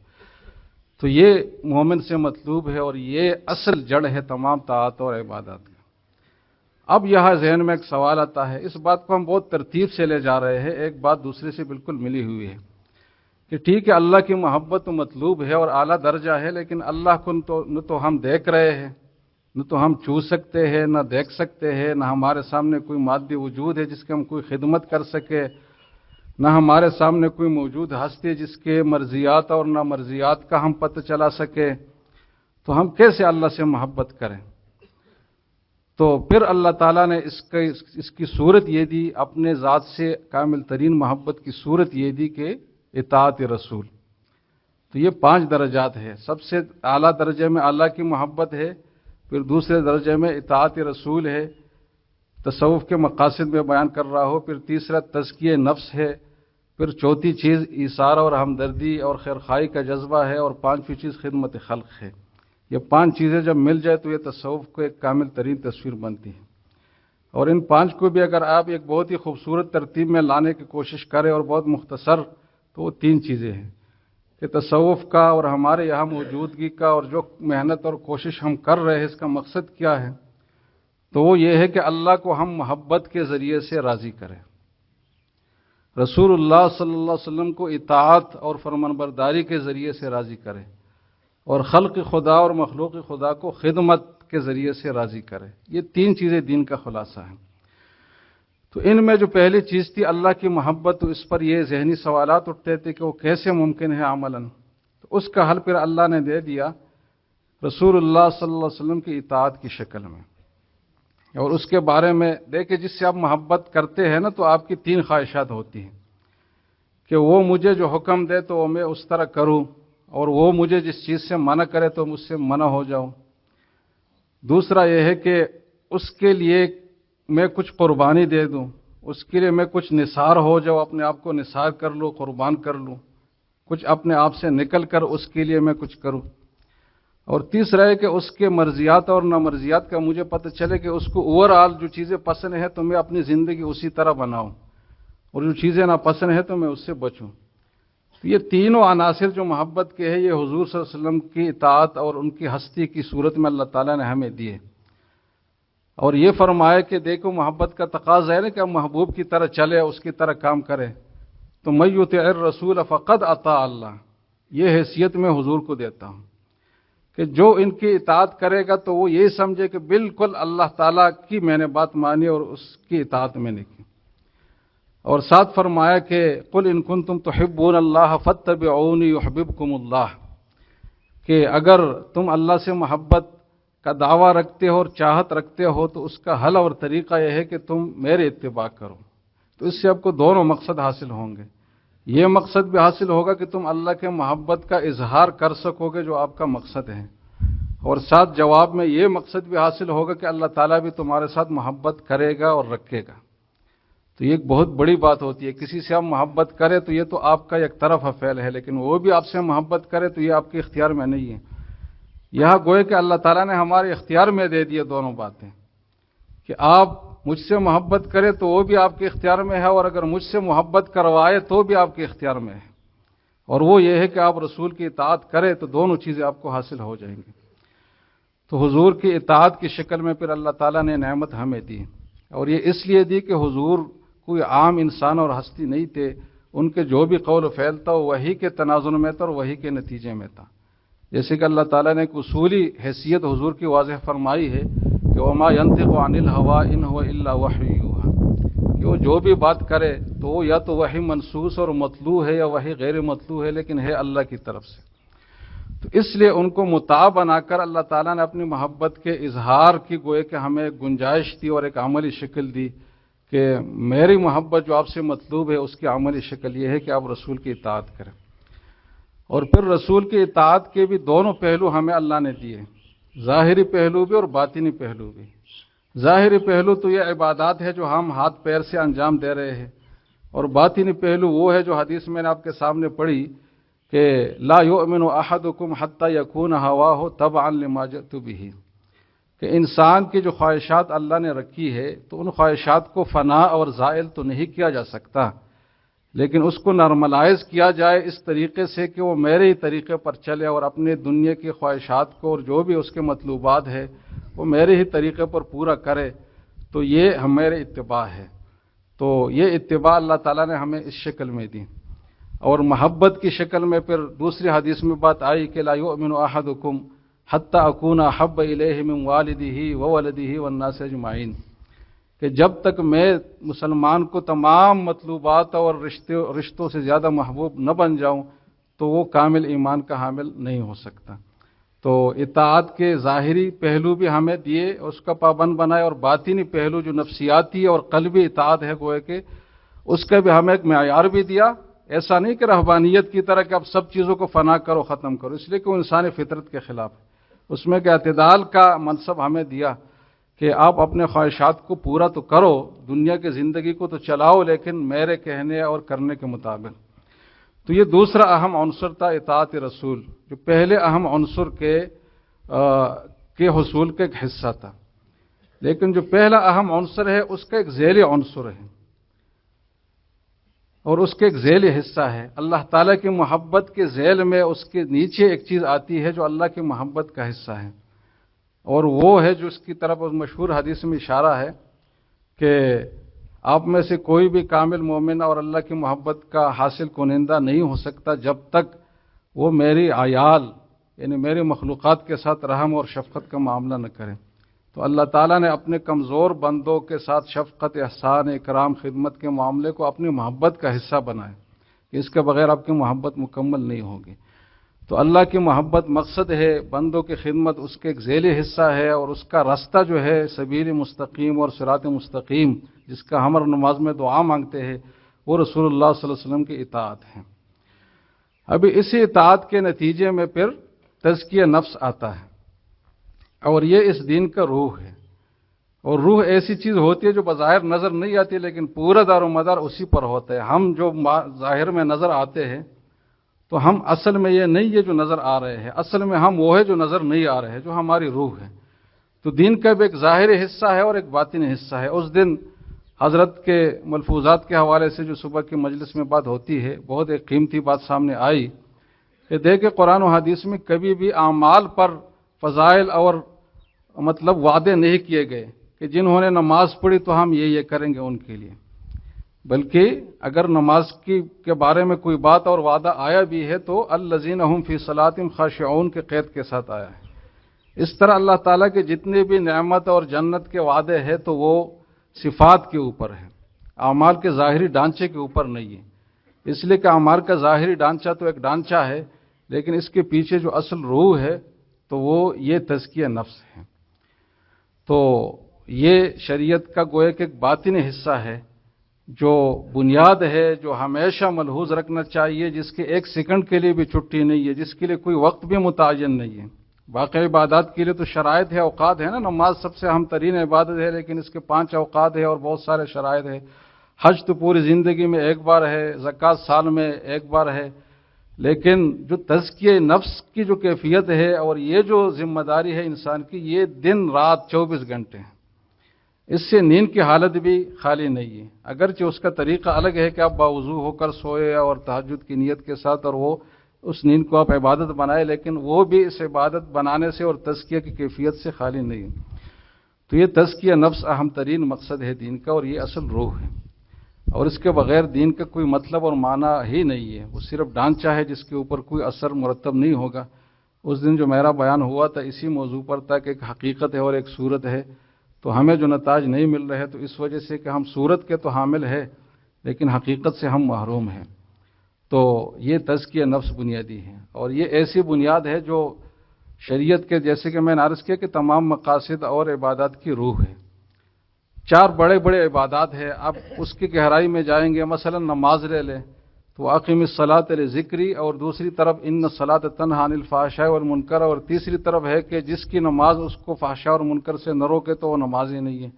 تو یہ مومن سے مطلوب ہے، اور یہ اصل جڑ ہے تمام طاعت اور عبادات کا۔ اب یہاں ذہن میں ایک سوال آتا ہے، اس بات کو ہم بہت ترتیب سے لے جا رہے ہیں، ایک بات دوسرے سے بالکل ملی ہوئی ہے کہ ٹھیک ہے اللہ کی محبت تو مطلوب ہے اور اعلیٰ درجہ ہے، لیکن اللہ کو نہ تو ہم دیکھ رہے ہیں، نہ تو ہم چھو سکتے ہیں، نہ دیکھ سکتے ہیں، نہ ہمارے سامنے کوئی مادی وجود ہے جس کی ہم کوئی خدمت کر سکے، نہ ہمارے سامنے کوئی موجود ہستی ہے جس کے مرضیات اور نامرضیات کا ہم پتہ چلا سکے، تو ہم کیسے اللہ سے محبت کریں؟ تو پھر اللہ تعالیٰ نے اس کی صورت یہ دی، اپنے ذات سے کامل ترین محبت کی صورت یہ دی کہ اطاعت رسول۔ تو یہ 5 درجات ہے، سب سے اعلیٰ درجے میں اللہ کی محبت ہے، پھر دوسرے درجے میں اطاعت رسول ہے، تصوف کے مقاصد میں بیان کر رہا ہو، پھر تیسرا تزکیہ نفس ہے، پھر چوتھی چیز ایثار اور ہمدردی اور خیرخواہی کا جذبہ ہے، اور 5ویں چیز خدمت خلق ہے۔ یہ 5 چیزیں جب مل جائے تو یہ تصوف کو ایک کامل ترین تصویر بنتی ہے، اور ان 5 کو بھی اگر آپ ایک بہت ہی خوبصورت ترتیب میں لانے کی کوشش کریں اور بہت مختصر، تو وہ 3 چیزیں ہیں کہ تصوف کا اور ہمارے یہاں موجودگی کا اور جو محنت اور کوشش ہم کر رہے ہیں اس کا مقصد کیا ہے؟ تو وہ یہ ہے کہ اللہ کو ہم محبت کے ذریعے سے راضی کریں، رسول اللہ صلی اللہ علیہ وسلم کو اطاعت اور فرمانبرداری کے ذریعے سے راضی کریں، اور خلق خدا اور مخلوق خدا کو خدمت کے ذریعے سے راضی کرے۔ یہ 3 چیزیں دین کا خلاصہ ہیں۔ تو ان میں جو پہلی چیز تھی اللہ کی محبت، تو اس پر یہ ذہنی سوالات اٹھتے تھے کہ وہ کیسے ممکن ہے عملاً، تو اس کا حل پھر اللہ نے دے دیا رسول اللہ صلی اللہ علیہ وسلم کی اطاعت کی شکل میں، اور اس کے بارے میں دیکھیں جس سے آپ محبت کرتے ہیں نا تو آپ کی 3 خواہشات ہوتی ہیں کہ وہ مجھے جو حکم دے تو میں اس طرح کروں، اور وہ مجھے جس چیز سے منع کرے تو مجھ سے منع ہو جاؤں۔ دوسرا یہ ہے کہ اس کے لیے میں کچھ قربانی دے دوں، اس کے لیے میں کچھ نثار ہو جاؤں، اپنے آپ کو نثار کر لوں، قربان کر لوں، کچھ اپنے آپ سے نکل کر اس کے لیے میں کچھ کروں۔ اور تیسرا ہے کہ اس کے مرضیات اور نامرضیات کا مجھے پتہ چلے کہ اس کو اوورآل جو چیزیں پسند ہیں تو میں اپنی زندگی اسی طرح بناؤں، اور جو چیزیں ناپسند ہیں تو میں اس سے بچوں۔ تو یہ تینوں عناصر جو محبت کے ہیں، یہ حضور صلی اللہ علیہ وسلم کی اطاعت اور ان کی ہستی کی صورت میں اللہ تعالیٰ نے ہمیں دیے، اور یہ فرمایا کہ دیکھو محبت کا تقاضا ہے نا کہ ہم محبوب کی طرح چلے، اس کی طرح کام کریں۔ تو من یطع الرسول فقد اطاع اللہ، یہ حیثیت میں حضور کو دیتا ہوں کہ جو ان کی اطاعت کرے گا تو وہ یہ سمجھے کہ بالکل اللہ تعالیٰ کی میں نے بات مانی اور اس کی اطاعت میں نے کی۔ اور ساتھ فرمایا کہ قل ان کنتم تحبون اللہ فاتبعونی یحببکم اللہ، کہ اگر تم اللہ سے محبت کا دعویٰ رکھتے ہو اور چاہت رکھتے ہو تو اس کا حل اور طریقہ یہ ہے کہ تم میرے اتباع کرو۔ تو اس سے آپ کو دونوں مقصد حاصل ہوں گے، یہ مقصد بھی حاصل ہوگا کہ تم اللہ کے محبت کا اظہار کر سکو گے جو آپ کا مقصد ہے، اور ساتھ جواب میں یہ مقصد بھی حاصل ہوگا کہ اللہ تعالیٰ بھی تمہارے ساتھ محبت کرے گا اور رکھے گا۔ تو یہ ایک بہت بڑی بات ہوتی ہے، کسی سے آپ محبت کرے تو یہ تو آپ کا ایک طرفہ فعل ہے، لیکن وہ بھی آپ سے محبت کرے تو یہ آپ کے اختیار میں نہیں ہے۔ یہاں گوئے کہ اللہ تعالیٰ نے ہمارے اختیار میں دے دیے دونوں باتیں، کہ آپ مجھ سے محبت کرے تو وہ بھی آپ کے اختیار میں ہے، اور اگر مجھ سے محبت کروائے تو بھی آپ کے اختیار میں ہے، اور وہ یہ ہے کہ آپ رسول کی اطاعت کرے تو دونوں چیزیں آپ کو حاصل ہو جائیں گی۔ تو حضور کی اطاعت کی شکل میں پھر اللہ تعالیٰ نے نعمت ہمیں دی، اور یہ اس لیے دی کہ حضور کوئی عام انسان اور ہستی نہیں تھے، ان کے جو بھی قول و فعل تھا وہی کے تناظر میں تھا اور وہی کے نتیجے میں تھا۔ جیسے کہ اللہ تعالیٰ نے ایک اصولی حیثیت حضور کی واضح فرمائی ہے کہ وما ينطق عن الهوى ان هو الا وحی یوحى، کہ وہ جو بھی بات کرے تو وہ یا تو وحی منصوص اور مطلوع ہے یا وحی غیر مطلوع ہے، لیکن ہے اللہ کی طرف سے۔ تو اس لیے ان کو مطاع بنا کر اللہ تعالیٰ نے اپنی محبت کے اظہار کی گوئے کہ ہمیں گنجائش دی اور ایک عملی شکل دی کہ میری محبت جو آپ سے مطلوب ہے اس کی عملی شکل یہ ہے کہ آپ رسول کی اطاعت کریں۔ اور پھر رسول کی اطاعت کے بھی دونوں پہلو ہمیں اللہ نے دیے، ظاہری پہلو بھی اور باطنی پہلو بھی۔ ظاہری پہلو تو یہ عبادات ہے جو ہم ہاتھ پیر سے انجام دے رہے ہیں، اور باطنی پہلو وہ ہے جو حدیث میں نے آپ کے سامنے پڑھی کہ لا یؤمن احدکم حتی یکون ہواہ تبعا لما جئت بہ، کہ انسان کی جو خواہشات اللہ نے رکھی ہے تو ان خواہشات کو فنا اور زائل تو نہیں کیا جا سکتا، لیکن اس کو نارملائز کیا جائے اس طریقے سے کہ وہ میرے ہی طریقے پر چلے اور اپنے دنیا کی خواہشات کو اور جو بھی اس کے مطلوبات ہے وہ میرے ہی طریقے پر پورا کرے، تو یہ ہمارے اتباع ہے۔ تو یہ اتباع اللہ تعالیٰ نے ہمیں اس شکل میں دی، اور محبت کی شکل میں پھر دوسری حدیث میں بات آئی کہ لا یؤمن احدکم حتی اکون احب الیہ من والدہ وولدہ والناس اجمعین، کہ جب تک میں مسلمان کو تمام مطلوبات اور رشتوں سے زیادہ محبوب نہ بن جاؤں تو وہ کامل ایمان کا حامل نہیں ہو سکتا۔ تو اطاعت کے ظاہری پہلو بھی ہمیں دیے، اس کا پابند بنائے، اور باطنی پہلو جو نفسیاتی اور قلبی اطاعت ہے گویا کہ اس کا بھی ہمیں ایک معیار بھی دیا۔ ایسا نہیں کہ رہبانیت کی طرح کہ اب سب چیزوں کو فنا کرو ختم کرو، اس لیے کہ وہ انسانی فطرت کے خلاف ہے۔ اس میں کہ اعتدال کا منصب ہمیں دیا کہ آپ اپنے خواہشات کو پورا تو کرو، دنیا کی زندگی کو تو چلاؤ، لیکن میرے کہنے اور کرنے کے مطابق۔ تو یہ دوسرا اہم عنصر تھا اطاعت رسول، جو پہلے اہم عنصر کے حصول کا ایک حصہ تھا، لیکن جو پہلا اہم عنصر ہے اس کا ایک ذیلی عنصر ہے اور اس کے ایک ذیلی حصہ ہے۔ اللہ تعالیٰ کی محبت کے ذیل میں اس کے نیچے ایک چیز آتی ہے جو اللہ کی محبت کا حصہ ہے، اور وہ ہے جو اس کی طرف مشہور حدیث میں اشارہ ہے کہ آپ میں سے کوئی بھی کامل مومن اور اللہ کی محبت کا حاصل کنندہ نہیں ہو سکتا جب تک وہ میری عیال یعنی میری مخلوقات کے ساتھ رحم اور شفقت کا معاملہ نہ کرے۔ تو اللہ تعالیٰ نے اپنے کمزور بندوں کے ساتھ شفقت، احسان، اکرام، خدمت کے معاملے کو اپنی محبت کا حصہ بنائے کہ اس کے بغیر آپ کی محبت مکمل نہیں ہوگی۔ تو اللہ کی محبت مقصد ہے، بندوں کی خدمت اس کے ایک ذیلی حصہ ہے، اور اس کا راستہ جو ہے سبیل مستقیم اور صراط مستقیم، جس کا ہم ہر نماز میں دعا مانگتے ہیں، وہ رسول اللہ صلی اللہ علیہ وسلم کی اطاعت ہے۔ ابھی اسی اطاعت کے نتیجے میں پھر تزکیہ نفس آتا ہے، اور یہ اس دین کا روح ہے، اور روح ایسی چیز ہوتی ہے جو بظاہر نظر نہیں آتی لیکن پورا دار و مدار اسی پر ہوتا ہے۔ ہم جو ظاہر میں نظر آتے ہیں تو ہم اصل میں یہ نہیں ہے جو نظر آ رہے ہیں، اصل میں ہم وہ ہے جو نظر نہیں آ رہے ہیں، جو ہماری روح ہے۔ تو دین کا بھی ایک ظاہری حصہ ہے اور ایک باطنی حصہ ہے۔ اس دن حضرت کے ملفوظات کے حوالے سے جو صبح کی مجلس میں بات ہوتی ہے، بہت ایک قیمتی بات سامنے آئی کہ دیکھیں قرآن و حدیث میں کبھی بھی اعمال پر فضائل اور مطلب وعدے نہیں کیے گئے کہ جنہوں نے نماز پڑھی تو ہم یہ کریں گے ان کے لیے، بلکہ اگر نماز کے بارے میں کوئی بات اور وعدہ آیا بھی ہے تو الذین هم فی صلاتہم خاشعون کے قید کے ساتھ آیا ہے۔ اس طرح اللہ تعالیٰ کے جتنے بھی نعمت اور جنت کے وعدے ہیں تو وہ صفات کے اوپر ہے، اعمال کے ظاہری ڈھانچے کے اوپر نہیں ہے۔ اس لیے کہ اعمال کا ظاہری ڈھانچہ تو ایک ڈھانچہ ہے، لیکن اس کے پیچھے جو اصل روح ہے تو وہ یہ تزکیہ نفس ہے۔ تو یہ شریعت کا گویا کہ ایک باطنی حصہ ہے، جو بنیاد ہے، جو ہمیشہ ملحوظ رکھنا چاہیے، جس کے ایک سیکنڈ کے لیے بھی چھٹی نہیں ہے، جس کے لیے کوئی وقت بھی متعین نہیں ہے۔ باقی عبادات کے لیے تو شرائط ہے، اوقات ہے نا، نماز سب سے اہم ترین عبادت ہے، لیکن اس کے 5 اوقات ہے اور بہت سارے شرائط ہے۔ حج تو پوری زندگی میں ایک بار ہے، زکوٰۃ سال میں ایک بار ہے، لیکن جو تزکیہ نفس کی جو کیفیت ہے اور یہ جو ذمہ داری ہے انسان کی، یہ دن رات 24 گھنٹے ہیں۔ اس سے نیند کی حالت بھی خالی نہیں ہے، اگرچہ اس کا طریقہ الگ ہے کہ آپ باوضو ہو کر سوئے اور تہجد کی نیت کے ساتھ، اور وہ اس نیند کو آپ عبادت بنائے، لیکن وہ بھی اس عبادت بنانے سے اور تزکیہ کی کیفیت سے خالی نہیں ہے۔ تو یہ تزکیہ نفس اہم ترین مقصد ہے دین کا، اور یہ اصل روح ہے، اور اس کے بغیر دین کا کوئی مطلب اور معنی ہی نہیں ہے۔ وہ صرف ڈھانچہ ہے جس کے اوپر کوئی اثر مرتب نہیں ہوگا۔ اس دن جو میرا بیان ہوا تھا اسی موضوع پر تھا کہ ایک حقیقت ہے اور ایک صورت ہے، تو ہمیں جو نتائج نہیں مل رہے تو اس وجہ سے کہ ہم صورت کے تو حامل ہے لیکن حقیقت سے ہم محروم ہیں۔ تو یہ تزکیہ نفس بنیادی ہے، اور یہ ایسی بنیاد ہے جو شریعت کے، جیسے کہ میں نے عرض کیا کہ تمام مقاصد اور عبادات کی روح ہے۔ 4 بڑے بڑے عبادات ہیں، آپ اس کی گہرائی میں جائیں گے، مثلا نماز لے لیں تو اقیم الصلاۃ لذکری، اور دوسری طرف ان الصلاۃ تنہی عن الفحشاء والمنکر، اور تیسری طرف ہے کہ جس کی نماز اس کو فحشاء اور منکر سے نہ روکے تو وہ نماز ہی نہیں ہے۔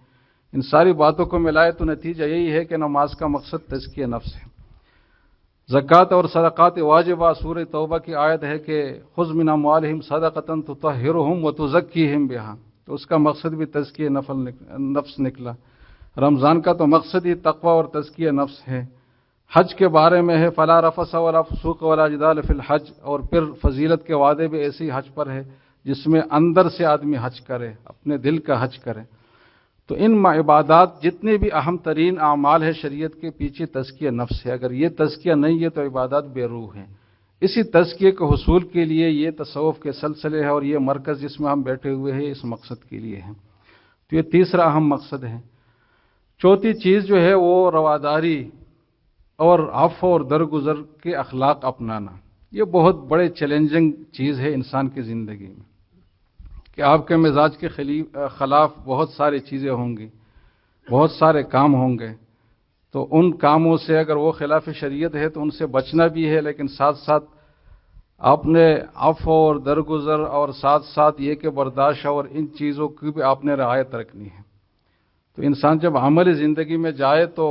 ان ساری باتوں کو ملائے تو نتیجہ یہی ہے کہ نماز کا مقصد تزکیہ نفس ہے۔ زکوٰۃ اور صدقات واجبہ، سورہ توبہ کی آیت ہے کہ خذ من اموالہم صدقۃ تطہرہم وتزکیہم بہا، تو اس کا مقصد بھی تزکیہ نفس نکلا۔ رمضان کا تو مقصد ہی تقوی اور تزکیہ نفس ہے۔ حج کے بارے میں ہے فلا رفث ولا فسوق ولا جدال فی الحج، اور پھر فضیلت کے وعدے بھی ایسے ہی حج پر ہے جس میں اندر سے آدمی حج کرے، اپنے دل کا حج کرے۔ تو ان عبادات جتنے بھی اہم ترین اعمال ہے شریعت کے پیچھے تزکیہ نفس ہے۔ اگر یہ تزکیہ نہیں ہے تو عبادات بے روح ہیں۔ اسی تزکیے کے حصول کے لیے یہ تصوف کے سلسلے ہے، اور یہ مرکز جس میں ہم بیٹھے ہوئے ہیں اس مقصد کے لیے ہے۔ تو یہ تیسرا اہم مقصد ہے۔ چوتھی چیز جو ہے وہ رواداری اور عفو اور درگزر کے اخلاق اپنانا۔ یہ بہت بڑے چیلنجنگ چیز ہے انسان کی زندگی میں، کہ آپ کے مزاج کے خلاف بہت ساری چیزیں ہوں گی، بہت سارے کام ہوں گے، تو ان کاموں سے اگر وہ خلاف شریعت ہے تو ان سے بچنا بھی ہے، لیکن ساتھ ساتھ آپ نے عفو اور درگزر اور ساتھ ساتھ یہ کہ برداشت اور ان چیزوں کی بھی آپ نے رعایت رکھنی ہے۔ تو انسان جب عملی زندگی میں جائے تو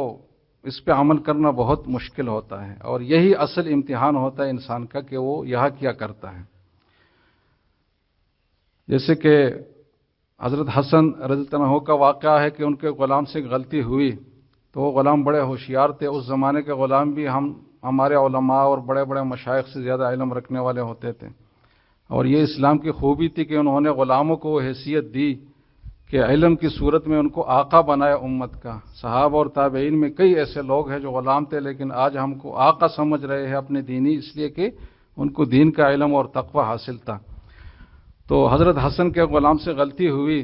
اس پہ عمل کرنا بہت مشکل ہوتا ہے، اور یہی اصل امتحان ہوتا ہے انسان کا کہ وہ یہاں کیا کرتا ہے۔ جیسے کہ حضرت حسن رضی اللہ عنہ کا واقعہ ہے کہ ان کے غلام سے غلطی ہوئی، تو وہ غلام بڑے ہوشیار تھے۔ اس زمانے کے غلام بھی ہمارے علماء اور بڑے بڑے مشائخ سے زیادہ علم رکھنے والے ہوتے تھے، اور یہ اسلام کی خوبی تھی کہ انہوں نے غلاموں کو وہ حیثیت دی کہ علم کی صورت میں ان کو آقا بنایا امت کا۔ صحابہ اور تابعین میں کئی ایسے لوگ ہیں جو غلام تھے لیکن آج ہم کو آقا سمجھ رہے ہیں اپنے دینی، اس لیے کہ ان کو دین کا علم اور تقوی حاصل تھا۔ تو حضرت حسن کے غلام سے غلطی ہوئی،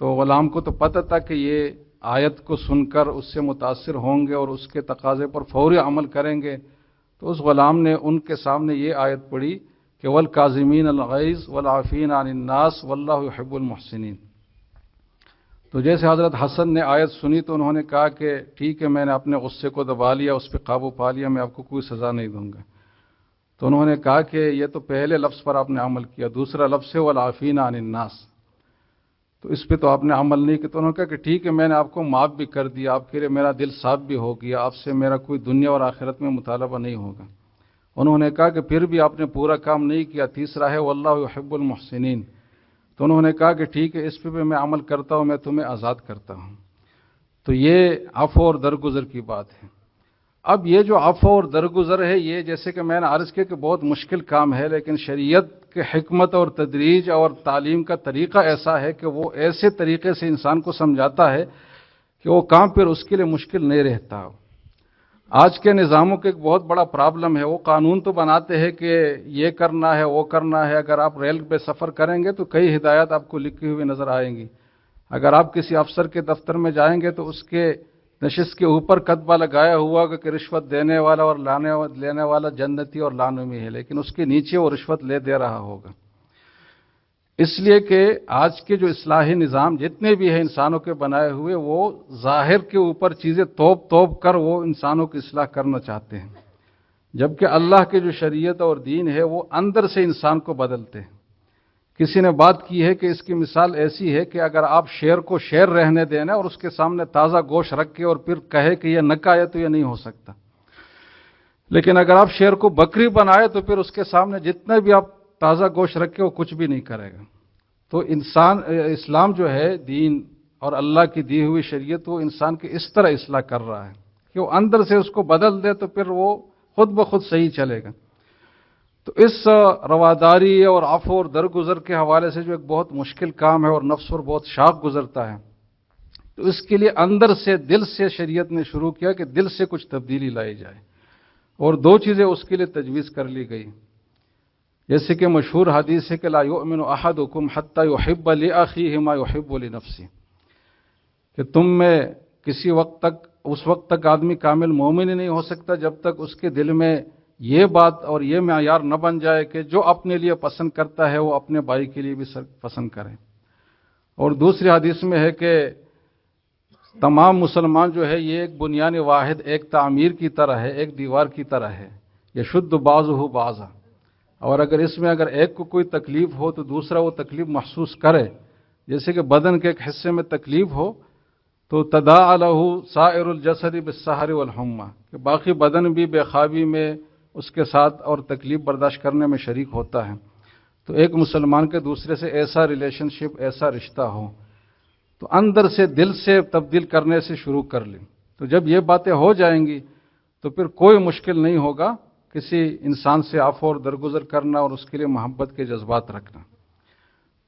تو غلام کو تو پتہ تھا کہ یہ آیت کو سن کر اس سے متاثر ہوں گے اور اس کے تقاضے پر فوری عمل کریں گے، تو اس غلام نے ان کے سامنے یہ آیت پڑھی کہ والکاظمین الغیظ والعافین عن الناس واللہ یحب المحسنین۔ تو جیسے حضرت حسن نے آیت سنی تو انہوں نے کہا کہ ٹھیک ہے، میں نے اپنے غصے کو دبا لیا، اس پہ قابو پا لیا، میں آپ کو کوئی سزا نہیں دوں گا۔ تو انہوں نے کہا کہ یہ تو پہلے لفظ پر آپ نے عمل کیا، دوسرا لفظ ہے والعافین عن الناس، تو اس پہ تو آپ نے عمل نہیں کیا۔ تو انہوں نے کہا کہ ٹھیک ہے، میں نے آپ کو معاف بھی کر دیا، آپ کے لیے میرا دل صاف بھی ہو گیا، آپ سے میرا کوئی دنیا اور آخرت میں مطالبہ نہیں ہوگا۔ انہوں نے کہا کہ پھر بھی آپ نے پورا کام نہیں کیا، تیسرا ہے واللہ یحب المحسنین۔ تو انہوں نے کہا کہ ٹھیک ہے، اس پہ بھی میں عمل کرتا ہوں، میں تمہیں آزاد کرتا ہوں۔ تو یہ عفو اور درگزر کی بات ہے۔ اب یہ جو عفو اور درگزر ہے، یہ جیسے کہ میں نے عرض کیا کہ بہت مشکل کام ہے، لیکن شریعت کے حکمت اور تدریج اور تعلیم کا طریقہ ایسا ہے کہ وہ ایسے طریقے سے انسان کو سمجھاتا ہے کہ وہ کام پھر اس کے لیے مشکل نہیں رہتا۔ آج کے نظاموں کے ایک بہت بڑا پرابلم ہے، وہ قانون تو بناتے ہیں کہ یہ کرنا ہے وہ کرنا ہے۔ اگر آپ ریل پہ سفر کریں گے تو کئی ہدایات آپ کو لکھی ہوئی نظر آئیں گی۔ اگر آپ کسی افسر کے دفتر میں جائیں گے تو اس کے نشست کے اوپر کتبہ لگایا ہوا ہوگا کہ رشوت دینے والا اور لینے والا جنتی اور لعنوی ہے، لیکن اس کے نیچے وہ رشوت لے دے رہا ہوگا۔ اس لیے کہ آج کے جو اصلاحی نظام جتنے بھی ہیں انسانوں کے بنائے ہوئے، وہ ظاہر کے اوپر چیزیں توپ کر وہ انسانوں کی اصلاح کرنا چاہتے ہیں، جبکہ اللہ کے جو شریعت اور دین ہے وہ اندر سے انسان کو بدلتے ہیں۔ کسی نے بات کی ہے کہ اس کی مثال ایسی ہے کہ اگر آپ شیر کو شیر رہنے دینا اور اس کے سامنے تازہ گوشت رکھ کے اور پھر کہے کہ یہ نکا ہے تو یہ نہیں ہو سکتا، لیکن اگر آپ شیر کو بکری بنائے تو پھر اس کے سامنے جتنا بھی آپ تازہ گوشت رکھے وہ کچھ بھی نہیں کرے گا۔ تو اسلام جو ہے دین اور اللہ کی دی ہوئی شریعت، وہ انسان کی اس طرح اصلاح کر رہا ہے کہ وہ اندر سے اس کو بدل دے تو پھر وہ خود بخود صحیح چلے گا۔ تو اس رواداری اور عفو اور درگزر کے حوالے سے جو ایک بہت مشکل کام ہے اور نفس پر بہت شاق گزرتا ہے، تو اس کے لیے اندر سے دل سے شریعت نے شروع کیا کہ دل سے کچھ تبدیلی لائی جائے، اور دو چیزیں اس کے لیے تجویز کر لی گئی۔ جیسے کہ مشہور حدیث ہے کہ لا یؤمن احدکم حتی یحب لاخیہ ما یحب لنفسہ، کہ تم میں کسی وقت تک اس وقت تک آدمی کامل مومن ہی نہیں ہو سکتا جب تک اس کے دل میں یہ بات اور یہ معیار نہ بن جائے کہ جو اپنے لیے پسند کرتا ہے وہ اپنے بھائی کے لیے بھی پسند کرے۔ اور دوسری حدیث میں ہے کہ تمام مسلمان جو ہے یہ ایک بنیان واحد، ایک تعمیر کی طرح ہے، ایک دیوار کی طرح ہے، یشد بعضہ بعضا، اور اگر اس میں ایک کو کوئی تکلیف ہو تو دوسرا وہ تکلیف محسوس کرے، جیسے کہ بدن کے ایک حصے میں تکلیف ہو تو تداعی لہ سائر الجسد بالسہر والحمى، کہ باقی بدن بھی بے خوابی میں اس کے ساتھ اور تکلیف برداشت کرنے میں شریک ہوتا ہے۔ تو ایک مسلمان کے دوسرے سے ایسا ریلیشن شپ، ایسا رشتہ ہو تو اندر سے دل سے تبدیل کرنے سے شروع کر لیں، تو جب یہ باتیں ہو جائیں گی تو پھر کوئی مشکل نہیں ہوگا کسی انسان سے عفو اور درگزر کرنا اور اس کے لیے محبت کے جذبات رکھنا۔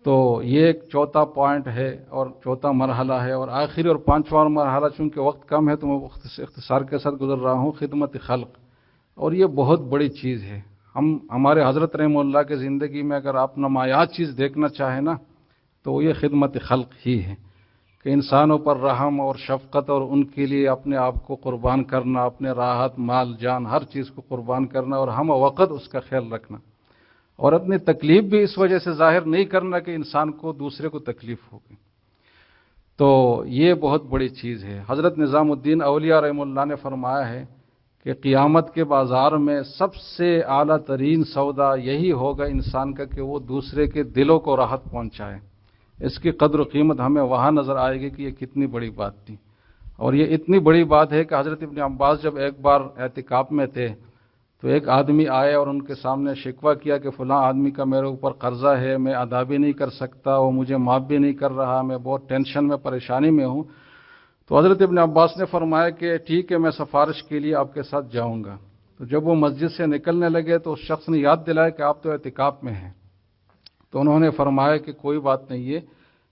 تو یہ ایک چوتھا پوائنٹ ہے اور چوتھا مرحلہ ہے، اور آخری اور پانچواں مرحلہ چونکہ وقت کم ہے تو میں اختصار کے ساتھ گزر رہا ہوں، خدمت خلق، اور یہ بہت بڑی چیز ہے۔ ہمارے حضرت رحمہ اللہ کے زندگی میں اگر آپ نمایاں چیز دیکھنا چاہیں نا تو یہ خدمت خلق ہی ہے، کہ انسانوں پر رحم اور شفقت اور ان کے لیے اپنے آپ کو قربان کرنا، اپنے راحت، مال، جان، ہر چیز کو قربان کرنا اور ہم وقت اس کا خیال رکھنا، اور اپنی تکلیف بھی اس وجہ سے ظاہر نہیں کرنا کہ انسان کو دوسرے کو تکلیف ہوگی۔ تو یہ بہت بڑی چیز ہے۔ حضرت نظام الدین اولیاء رحمہ اللہ نے فرمایا ہے کہ قیامت کے بازار میں سب سے اعلیٰ ترین سودا یہی ہوگا انسان کا کہ وہ دوسرے کے دلوں کو راحت پہنچائے۔ اس کی قدر و قیمت ہمیں وہاں نظر آئے گی کہ یہ کتنی بڑی بات تھی، اور یہ اتنی بڑی بات ہے کہ حضرت ابن عباس جب ایک بار اعتکاف میں تھے تو ایک آدمی آئے اور ان کے سامنے شکوہ کیا کہ فلاں آدمی کا میرے اوپر قرضہ ہے، میں ادا بھی نہیں کر سکتا، وہ مجھے معاف بھی نہیں کر رہا، میں بہت ٹینشن میں، پریشانی میں ہوں۔ تو حضرت ابن عباس نے فرمایا کہ ٹھیک ہے، میں سفارش کے لیے آپ کے ساتھ جاؤں گا۔ تو جب وہ مسجد سے نکلنے لگے تو اس شخص نے یاد دلایا کہ آپ تو اعتکاف میں ہیں۔ تو انہوں نے فرمایا کہ کوئی بات نہیں ہے،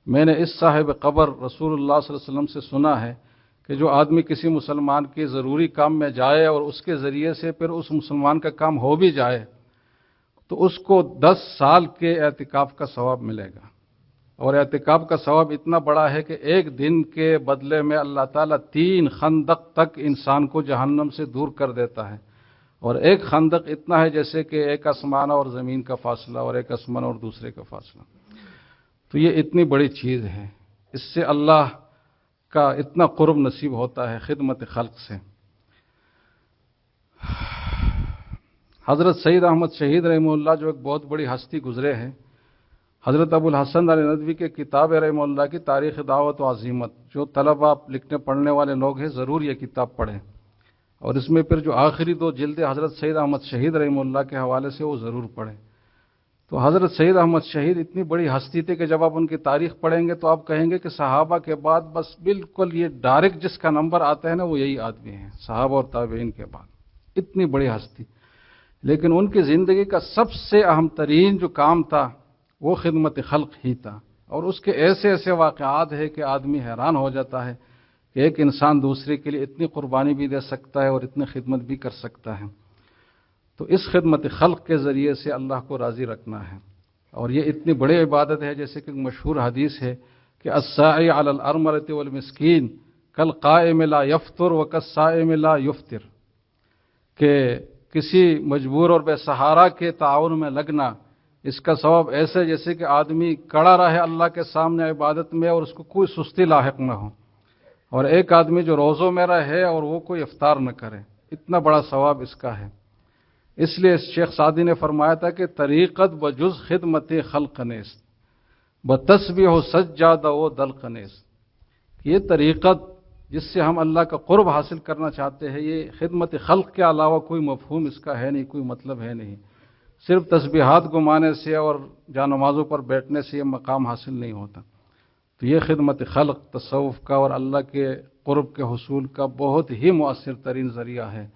میں نے اس صاحب قبر رسول اللہ صلی اللہ علیہ وسلم سے سنا ہے کہ جو آدمی کسی مسلمان کے ضروری کام میں جائے اور اس کے ذریعے سے پھر اس مسلمان کا کام ہو بھی جائے تو اس کو 10 سال کے اعتکاف کا ثواب ملے گا، اور اعتکاف کا ثواب اتنا بڑا ہے کہ ایک دن کے بدلے میں اللہ تعالیٰ 3 خندق تک انسان کو جہنم سے دور کر دیتا ہے، اور ایک خندق اتنا ہے جیسے کہ ایک آسمان اور زمین کا فاصلہ اور ایک آسمان اور دوسرے کا فاصلہ۔ تو یہ اتنی بڑی چیز ہے، اس سے اللہ کا اتنا قرب نصیب ہوتا ہے خدمت خلق سے۔ حضرت سید احمد شہید رحمہ اللہ جو ایک بہت بڑی ہستی گزرے ہیں، حضرت ابو الحسن علی ندوی کے کتاب رحمہ اللہ کی تاریخ دعوت و عظیمت، جو طلبہ لکھنے پڑھنے والے لوگ ہیں ضرور یہ کتاب پڑھیں، اور اس میں پھر جو آخری 2 جلدیں حضرت سید احمد شہید رحمہ اللہ کے حوالے سے وہ ضرور پڑھیں۔ تو حضرت سید احمد شہید اتنی بڑی ہستی تھے کہ جب آپ ان کی تاریخ پڑھیں گے تو آپ کہیں گے کہ صحابہ کے بعد بس بالکل یہ ڈائریکٹ جس کا نمبر آتا ہے نا وہ یہی آدمی ہیں، صحابہ اور تابعین کے بعد، اتنی بڑی ہستی۔ لیکن ان کی زندگی کا سب سے اہم ترین جو کام تھا وہ خدمت خلق ہی تھا، اور اس کے ایسے ایسے واقعات ہیں کہ آدمی حیران ہو جاتا ہے کہ ایک انسان دوسرے کے لیے اتنی قربانی بھی دے سکتا ہے اور اتنی خدمت بھی کر سکتا ہے۔ تو اس خدمت خلق کے ذریعے سے اللہ کو راضی رکھنا ہے، اور یہ اتنی بڑی عبادت ہے جیسے کہ مشہور حدیث ہے کہ الساعی علی الارملۃ والمسکین کالقائم لا یفطر وکالصائم لا یفطر، کہ کسی مجبور اور بے سہارا کے تعاون میں لگنا اس کا ثواب ایسے جیسے کہ آدمی کڑا رہے اللہ کے سامنے عبادت میں اور اس کو کوئی سستی لاحق نہ ہو، اور ایک آدمی جو روزوں میں رہے اور وہ کوئی افطار نہ کرے، اتنا بڑا ثواب اس کا ہے۔ اس لیے شیخ سعدی نے فرمایا تھا کہ طریقت بجز خدمت خلق نیست بتسبیح سجادہ و دلق نیست، یہ طریقت جس سے ہم اللہ کا قرب حاصل کرنا چاہتے ہیں، یہ خدمت خلق کے علاوہ کوئی مفہوم اس کا ہے نہیں، کوئی مطلب ہے نہیں۔ صرف تسبیحات گمانے سے اور جا نمازوں پر بیٹھنے سے یہ مقام حاصل نہیں ہوتا۔ تو یہ خدمت خلق تصوف کا اور اللہ کے قرب کے حصول کا بہت ہی مؤثر ترین ذریعہ ہے۔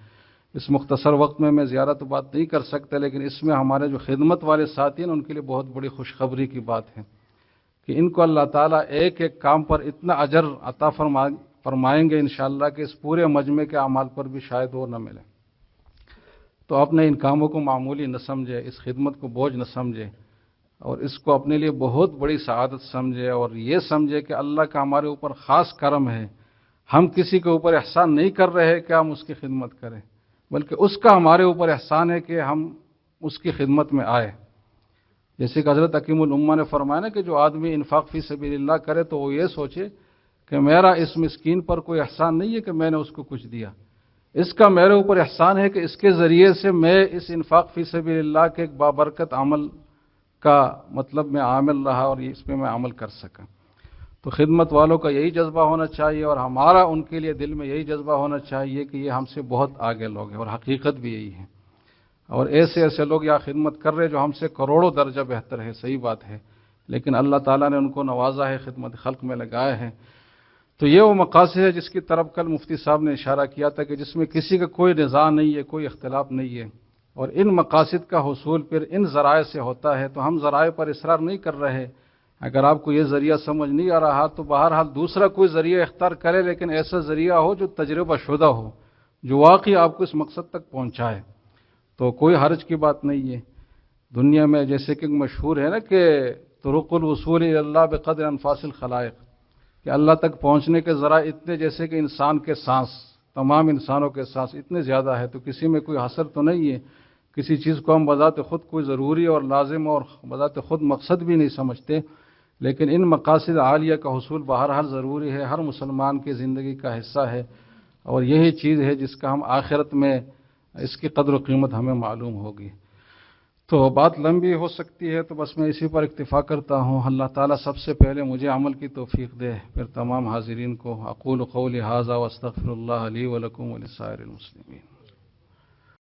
اس مختصر وقت میں زیادہ تو بات نہیں کر سکتا، لیکن اس میں ہمارے جو خدمت والے ساتھی ہیں ان کے لیے بہت بڑی خوشخبری کی بات ہے کہ ان کو اللہ تعالیٰ ایک ایک کام پر اتنا اجر عطا فرمائیں گے انشاءاللہ کہ اس پورے مجمع کے اعمال پر بھی شاید وہ نہ ملے۔ تو اپنے ان کاموں کو معمولی نہ سمجھے، اس خدمت کو بوجھ نہ سمجھے، اور اس کو اپنے لیے بہت بڑی سعادت سمجھے، اور یہ سمجھے کہ اللہ کا ہمارے اوپر خاص کرم ہے، ہم کسی کے اوپر احسان نہیں کر رہے کہ ہم اس کی خدمت کریں، بلکہ اس کا ہمارے اوپر احسان ہے کہ ہم اس کی خدمت میں آئے۔ جیسے کہ حضرت حکیم الامہ نے فرمایا نا کہ جو آدمی انفاق فی سبیل اللہ کرے تو وہ یہ سوچے کہ میرا اس مسکین پر کوئی احسان نہیں ہے کہ میں نے اس کو کچھ دیا، اس کا میرے اوپر احسان ہے کہ اس کے ذریعے سے میں اس انفاق فی سبیل اللہ کے ایک بابرکت عمل کا مطلب میں عامل رہا اور اس پہ میں عمل کر سکا۔ تو خدمت والوں کا یہی جذبہ ہونا چاہیے اور ہمارا ان کے لیے دل میں یہی جذبہ ہونا چاہیے کہ یہ ہم سے بہت آگے لوگ ہیں، اور حقیقت بھی یہی ہے۔ اور ایسے لوگ یا خدمت کر رہے جو ہم سے کروڑوں درجہ بہتر ہے، صحیح بات ہے، لیکن اللہ تعالیٰ نے ان کو نوازا ہے، خدمت خلق میں لگائے ہیں۔ تو یہ وہ مقاصد ہے جس کی طرف کل مفتی صاحب نے اشارہ کیا تھا کہ جس میں کسی کا کوئی نزاع نہیں ہے، کوئی اختلاف نہیں ہے، اور ان مقاصد کا حصول پھر ان ذرائع سے ہوتا ہے۔ تو ہم ذرائع پر اصرار نہیں کر رہے، اگر آپ کو یہ ذریعہ سمجھ نہیں آ رہا تو بہرحال دوسرا کوئی ذریعہ اختیار کرے، لیکن ایسا ذریعہ ہو جو تجربہ شدہ ہو، جو واقعی آپ کو اس مقصد تک پہنچائے، تو کوئی حرج کی بات نہیں ہے۔ دنیا میں جیسے کہ مشہور ہے نا کہ طرق الوصول الی اللہ بقدر انفاس الخلائق، کہ اللہ تک پہنچنے کے ذرائع اتنے جیسے کہ انسان کے سانس، تمام انسانوں کے سانس اتنے زیادہ ہے، تو کسی میں کوئی حصر تو نہیں ہے۔ کسی چیز کو ہم بذات خود کوئی ضروری اور لازم اور بذات خود مقصد بھی نہیں سمجھتے، لیکن ان مقاصد عالیہ کا حصول بہرحال ضروری ہے، ہر مسلمان کی زندگی کا حصہ ہے، اور یہی چیز ہے جس کا ہم آخرت میں اس کی قدر و قیمت ہمیں معلوم ہوگی۔ تو بات لمبی ہو سکتی ہے، تو بس میں اسی پر اکتفا کرتا ہوں۔ اللہ تعالیٰ سب سے پہلے مجھے عمل کی توفیق دے، پھر تمام حاضرین کو۔ اقول قولی ھذا واستغفر اللہ لی ولکم ولسائر المسلمین۔